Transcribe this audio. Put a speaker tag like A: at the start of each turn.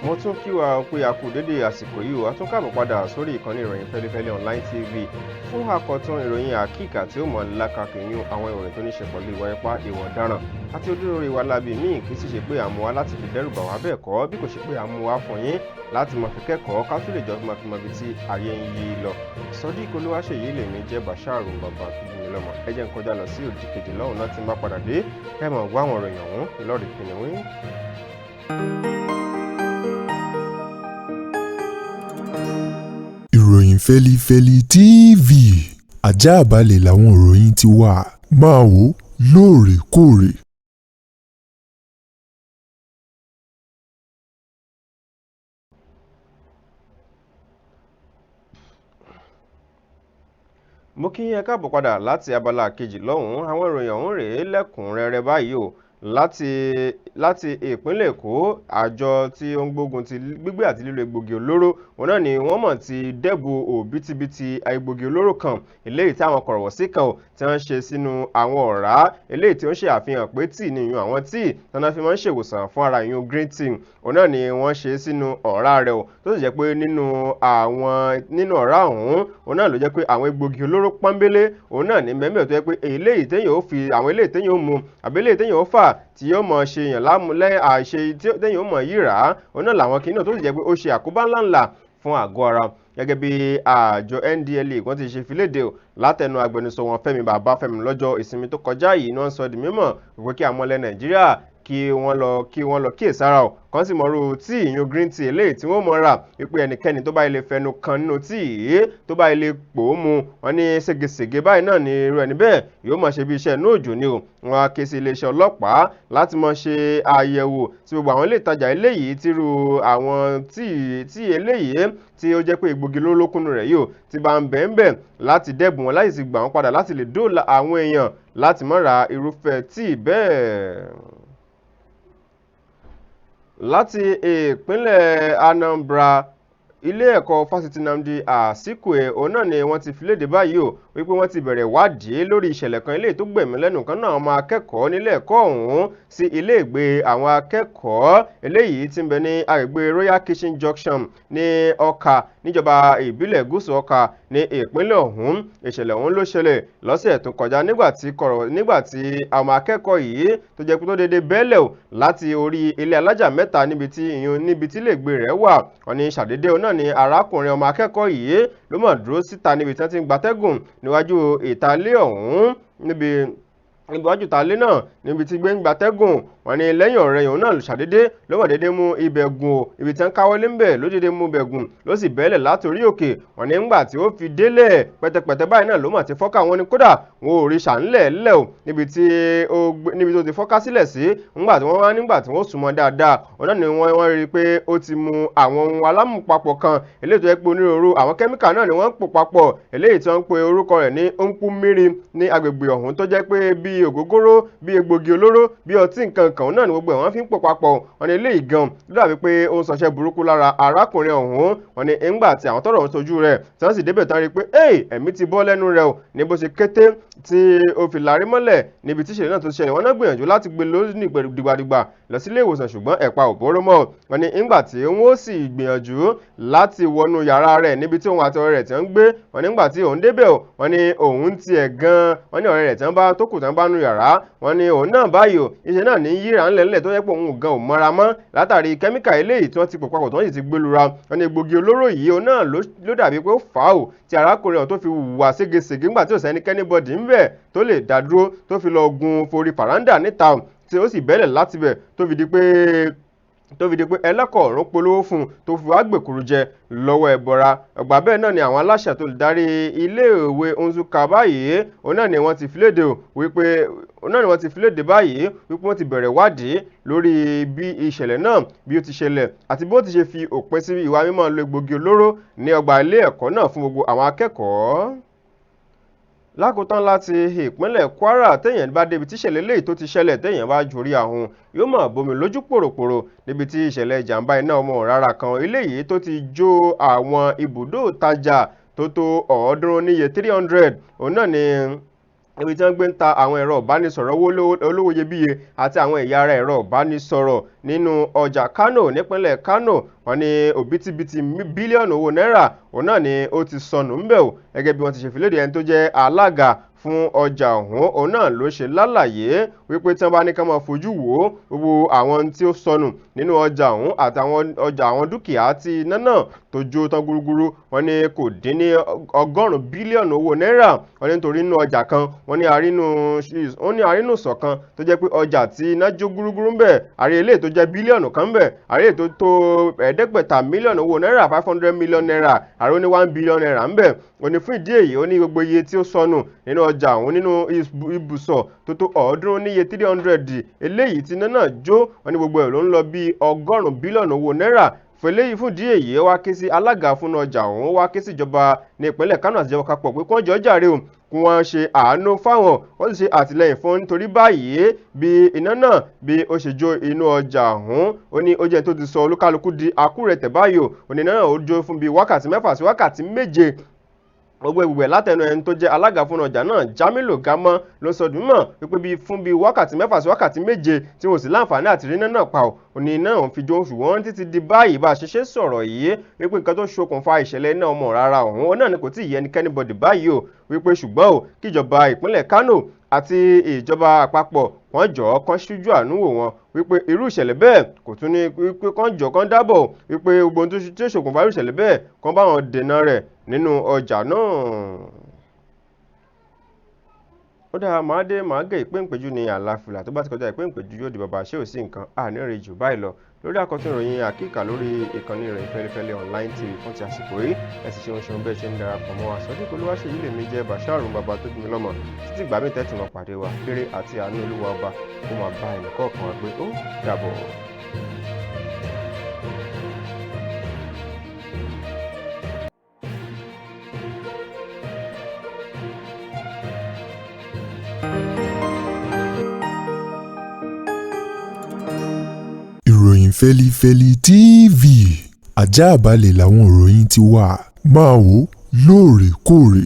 A: mo tún kí wa pé a kú dédé àsìkò yìí o, a tún káàbọ̀ padà sórí ìkànnì ìròyìn Feli-feli online tv fún àkọ́tún ìròyìn àkíkà tí ó mọ̀ lákàkíyún àwọn ìròyìn tó ní ṣe pẹ̀lú ìwà ipá, ìwà ọ̀daràn àti ojúrere ìwà lábí míì kì í sì ṣe pé àmú wa láti fi dẹ́rù bà wá bẹ́ẹ̀ kọ́ bí kò ṣe pé àmú wa fún yín láti máa fi kẹ́kọ̀ọ́ ká tún lè jọ fi máa fi tí ayé ń yí lọ. Sodiq Olúwaṣèyí lèmi jẹ́ Basharu bàbá kìíní lọ́mọ. Ẹ jẹ́ n kọjá lọ sí òdì kejì lọ́hùn náà tí n bá padà dé ẹ mọ̀ gbọ́ àwọn ìròyìn ọ̀hún lọ́ọ̀rì kìnìún.
B: Ìròyìn Feli-feli TV àjààbálẹ̀ làwọn ìròyìn ti wà, máa wò lóòrèkóòrè.
A: Mo kí ẹ káàbọ̀ padà láti abala kejì lọ́hùn. Àwọn ìròyìn ọ̀hún rèé lẹ́kùnrẹ́rẹ́ báyìí o láti ìpínlẹ̀ Èkó. Àjọ tí ó ń gbógun ti gbígbé àti lílo egbògi olóró òun náà ni wọ́n mọ̀ ti dẹ́bu òbítíbitì egbògi olóró kan eléyìí tí àwọn kọ̀rọ̀wọ̀sí kan tí wọ́n ṣe sínú àwọn ọ̀rá eléyìí tí ó ń ṣe àfihàn pé tíì ni ìyún àwọn tíì tí wọ́n fi máa ń ṣèwòsàn fún ara ìyún green tea òun náà ni wọ́n ṣe sínú ọ̀rá rẹ̀ o, tó sì jẹ́ pé nínú ọ̀rá ọ̀hún òun náà ló jẹ́ pé àwọn egbògi olóró pọ́nbélé òun náà ní mẹ́mẹ́ tó jẹ́ pé eléyìí téèyàn ó fi àwọn eléyìí téèyàn ó mu àbí eléyìí téèyàn ó fà tí yóò mọ̀ ṣe yàn lámúlẹ́ àṣe téèyàn ó mọ̀ yíra òun náà làwọn kìíní tó sì jẹ́ pé ó ṣe àkóbá ńláńlá fún àgọ́ ara. Gẹ́gẹ́ bí àjọ NDLEA wọ́n ti ṣe filéde o látẹnu agbẹnusọ wọn Fẹ́mi Babáfẹ́mi lọ́jọ́ ìsinmi tó kọjá yìí ni wọ́n sọ di mímọ̀ wípé kí àwọn ọmọlẹ̀ Nàìjíríà kí wọ́n lọ kíyèsára o kàn sì mọ̀rú tíì ìyún green tea eléyìí tí wọ́n mọ̀ rà wípé ẹnikẹ́ni tó bá ilé fẹnu kan nínú tíì tó bá ilé pò ó mu wọn ní ségesège báyìí náà ni irú ẹni bẹ́ẹ̀ yóò máa ṣe bí iṣẹ́ inú òjò ni o. Wọ́n á ké sí iléeṣẹ́ ọlọ́pàá láti máa ṣe àyẹ̀wò sí gbogbo àwọn ilé ìtajà eléyìí tírú àwọn tíì eléyìí tí ó jẹ́ pé egbògi lólókùnú rẹ̀ yìí ti bá ń bẹ́ẹ̀ láti dẹ́bù wọn láti sì gbà wọ́n padà láti lè dóòlà àwọn èèyàn láti má ra irúfẹ́ tíì bẹ́ẹ̀. Láti ìpínlẹ̀ Anambra, ilé ẹ̀kọ́ fásitì Nnamdi Azikiwe òun náà ni wọ́n ti fi léde báyìí o wípé wọ́n ti bẹ̀rẹ̀ ìwádìí lórí ìṣẹ̀lẹ̀ kan eléyìí tó gbẹ̀mí lẹ́nu kan náà ọmọ akẹ́kọ̀ọ́ nílé ẹ̀kọ́ ọ̀hún sí ilé ìgbé àwọn akẹ́kọ̀ọ́ eléyìí tí ń bẹ ní agbègbè Royal Kitchen Junction ní Ọ̀kà níjọba ìbílẹ̀ Gúúsù Ọ̀kà ní ìpínlẹ̀ ọ̀hún. Ìṣẹ̀lẹ̀ ọ̀hún ló ṣẹlẹ̀ lọ́sẹ̀ tó kọjá nígbà tí ọmọ akẹ́kọ̀ọ́ yìí tó jẹ́ pé tó dédé bẹ́ẹ̀lẹ̀ o láti orí ilé alájà mẹ́ta níbi tí ilé ìgbé rẹ̀ wà. Wọ́n ní ṣàdédé náà ni arákùnrin ọmọ akẹ́kọ̀ọ́ yìí ló mọ̀ dúró síta níbi tí wọ́n ti ń gbatẹ́gùn níwájú ìtàlé ọ̀hún níwájú ìtàlé náà níbi tí gbé ń gbatẹ́gùn. Wọ́n ní lẹ́yìn ọ̀rẹ́ yòó náà ṣàdédé ló mọ̀ dédé mú ibẹ̀ gùn o ibi tí wọ́n káwọ́lé ń bẹ̀ ló dédé mú ibẹ̀ gùn ló sì bẹ́ẹ̀lẹ̀ láti orí òkè. Wọ́n ní ńgbà tí ó fi délẹ̀ pẹ̀tẹ̀pẹ̀tẹ̀ báyìí náà ló mọ̀ ti fọ́ká. Wọ́n ní kódà wọn ò rí ṣàǹlẹ̀ lẹ̀ o níbi tó ti fọ́ká sílẹ̀ sí nígbà tí wọ́n súnmọ́ dáadáa ọ̀nà ni wọ́n rí i pé ó ti mu àwọn ohun alámùpapọ̀ kan eléyìí tó yẹ pé onírúurú àwọn kẹ́míkà náà ni wọ́n ń pò papọ̀ eléyìí tí wọ́n ń pe orúkọ rẹ̀ ní nkúmírí ní agbègbè ọ̀hún tó jẹ́ pé bí ògógóró bí egbògi olóró bí ọtí nǹkan kan náà ni gbogbo ẹ̀ wọ́n fi ń pò papọ̀. Wọ́n ní eléyìí gan ló dàbí pé ó ń sọṣẹ́ burúkú lára arákùnrin ọ̀hún. Wọ́n ní ńgbà tí àwọn tọ́rọ̀ ń sojú rẹ̀ tí wọ́n sì débẹ̀ tán rí i pé ẹ̀mí ti bọ́ lẹ́nu rẹ̀ o ní bó ṣe kété tí ó fi lárí mọ́lẹ̀ níbi tí ìṣẹ̀lẹ̀ náà tó ṣẹlẹ̀. Wọ́n náà gbìyànjú láti gbé lóní dìgbàdìgbà lọ sí ilé ìwòsàn ṣùgbọ́n ẹ̀pa ò bóró mọ́. Wọ́n ní ńgbà tí wọ́n sì gbìyànjú láti wọnú yàrá rẹ̀ níbi tí òun àti ọ̀rẹ́ rẹ̀ tí ń gbé. Wọ́n ní ńgbà tí òun débẹ̀ o wọ́n ní òun tiẹ̀ gan wọ́n ní ọ̀rẹ́ rẹ̀ tí wọ́n bá tó kù tí wọ́n bá nu yàrá. Wọ́n ní òun náà báyìí o iṣẹ́ náà ní yíra ńlẹ̀ńlẹ̀ tó yẹ pé òun gan ò mọ́ra mọ́ látàrí kẹ́míkà eléyìí tí wọ́n ti pò papọ̀ tí wọ́n sì ti gbé lura. Wọ́n ní egbògi olóró yìí òun náà ló dàbí pé ó fà á o tí arákùnrin ọ̀hún tó fi hùwà ségesège ńgbà tí ò sẹ́ni kẹ́nìbọ̀dì ń bẹ̀ tó lè dá dúró tó fi lọ gun forí fàrándà níta tí ó sì bẹ́lẹ̀ láti bẹ̀ tó fi di pé ẹlẹ́kọ̀ọ́ ọ̀run polówó fún un tó fi wá gbèkúrú jẹ lọ́wọ́ ẹbọra. Ọgbà bẹ́ẹ̀ náà ni àwọn aláṣẹ tó lè darí iléèwé Nsukka báyìí òun náà ni wọ́n ti filéde wípé báyìí wípé wọ́n ti bẹ̀rẹ̀ wádìí lórí bí ìṣẹ̀lẹ̀ náà bí ó ti ṣẹlẹ̀ àti bí ó ti ṣe fi òpin sí ìwà mímọ́ lo egbògi olóró ní ọgbà ilé ẹ̀kọ́ náà fún gbogbo àwọn akẹ́kọ̀ọ́. Lákòótán láti ìpínlẹ̀ Kwara téèyàn bá débi tíṣẹ̀lẹ̀ eléyìí tó ti ṣẹlẹ̀ téèyàn bá jorí ahun yóò mọ̀ bomi lójú pòròpòrò níbi tí ìṣẹ̀lẹ̀ ìjàmbá iná ọmọ rárá kan eléyìí tó ti jó àwọn ibùdó ìtajà tó tó 300 òun náà ni ibi tí wọ́n gbé ń ta àwọn ẹ̀rọ ìbánisọ̀rọ̀ olówó iyebíye àti àwọn ẹ̀yà ara ẹ̀rọ ìbánisọ̀rọ̀ nínú ọjà Kano nípínlẹ̀ Kano. Wọ́n ní òbítíbitì bílíọ̀nù owó náírà òun náà ni ó ti sọnù ńbẹ̀ o, gẹ́gẹ́ bí wọ́n ti ṣe fi léde ẹni tó jẹ́ alága fún ọjà ọ̀hún. Òun náà ló ṣe lálàyé wípé tí wọ́n bá ní ká máa fojú wò ó, gbogbo àwọn tí ó sọnù nínú ọjà ọ̀hún àtàwọn ọjà àwọn dúkìá tí iná náà tó jó tán gúrúgúrú, wọ́n ní kò dín ní 100 bílíọ̀nù owó náírà. Wọ́n ní nítorí nínú ọjà kan wọ́n ní àrínú ṣọ̀kan tó jẹ́ pé ọjà tí iná jó gúrúgúrú ń bẹ̀, àrí eléyìí tó jẹ́ bílíọ̀nù kan ń bẹ̀, àrí èyí tó tó 500 mílíọ̀nù owó náírà 500 mílíọ̀nù náírà, àrí ó ní 1 bílíọ̀nù náírà ń bẹ̀. Ó ní fún ìdí èyí ó ní gbogbo iye tí ó sọnù nínú ọjà òun nínú ibùsọ̀ tó tó 300 níye 300 eléyìí tí iná náà jó. Wọ́n ní gbogbo ẹ̀ ló ń lọ bí 100 bílíọ̀nù owó náírà. Feli fún díẹ̀ yìí wá ké sí alága fún ọjà ọ̀hún, wá ké sí ìjọba ní ìpínlẹ̀ Kano àti ìjọba àpapọ̀ pé kí wọ́n jọ̀ọ́ jàre o, kí wọ́n ṣe àánú fáwọn, wọ́n sì ṣe àtìlẹ́yìn fún nítorí báyìí bí iná náà bí ó ṣe jó inú ọjà ọ̀hún. Ó ní ó jẹ́ tó ti sọ olúkálukú di àkúrẹ̀tẹ̀ báyìí o. Ó ní iná náà ó jó fún bí wákàtí 6 sí wákàtí 7. Gbogbo ìgbẹ̀ látẹnu ẹni tó jẹ́ alága fún ọjà náà Jamilu Gamọ ló sọ dùn mọ́ wípé fún bí wákàtí 6 sí wákàtí 7 tí wọ́n sì láǹfààní àti rí iná náà pa ò. Ó ní iná òun fi jó, ṣùgbọ́n títí di báyìí bá a ṣe sọ̀rọ̀ yìí wípé nǹkan tó ṣokùnfà ìṣẹ̀lẹ̀ iná ọmọ rárá ọ̀hún ó náà ni kò tí ì yé ẹnikẹ́ni bọ̀dì báyìí o, wípé ṣùgbọ́n o kíjọba ìpínlẹ̀ Kano àti ìjọba àpapọ̀ wọ́n jọ̀ọ́ kán ṣíjú àánú wò wọ́n wípé irú ìṣẹ̀lẹ̀ bẹ́ẹ̀ kò tún ní wípé kán jọ̀ọ́ kán dábọ̀ wípé gbogbo ohun tó ṣokùnfà irú ìṣẹ̀lẹ̀ bẹ́ẹ̀ kán bá wọn dènà rẹ̀ nínú ọjà náà. Ó dáa, màá gé ìpéǹpéjú ní àlàáfíà tó bá ti kọjá ìpéǹpéjú yóò di bàbá ṣé ò sí nǹkan ànírè jù báyìí lọ lórí àkọ́tún ìròyìn àkíkà lórí ìkànnì rẹ̀ Feli-feli online tv fún ti àsìkò yìí. Ẹ sì ṣeun bẹ́ẹ̀ ṣe ń darapọ̀ mọ́ wa. Sọ́dí Olúwaṣèyí lèmi jẹ́ Bàṣárù bàbá tó bí mi lọ́mọ. Títí ìgbà mi tẹ́tù wọn pàdé wa kéré àti àánú Olúwa ọba kó máa bá ẹnì kọ̀ọ̀kan wa gbé. Ó dàbọ̀.
B: Ìròyìn Feli-feli TV àjààbálẹ̀ làwọn ìròyìn ti wà, máa wò lóòrèkóòrè.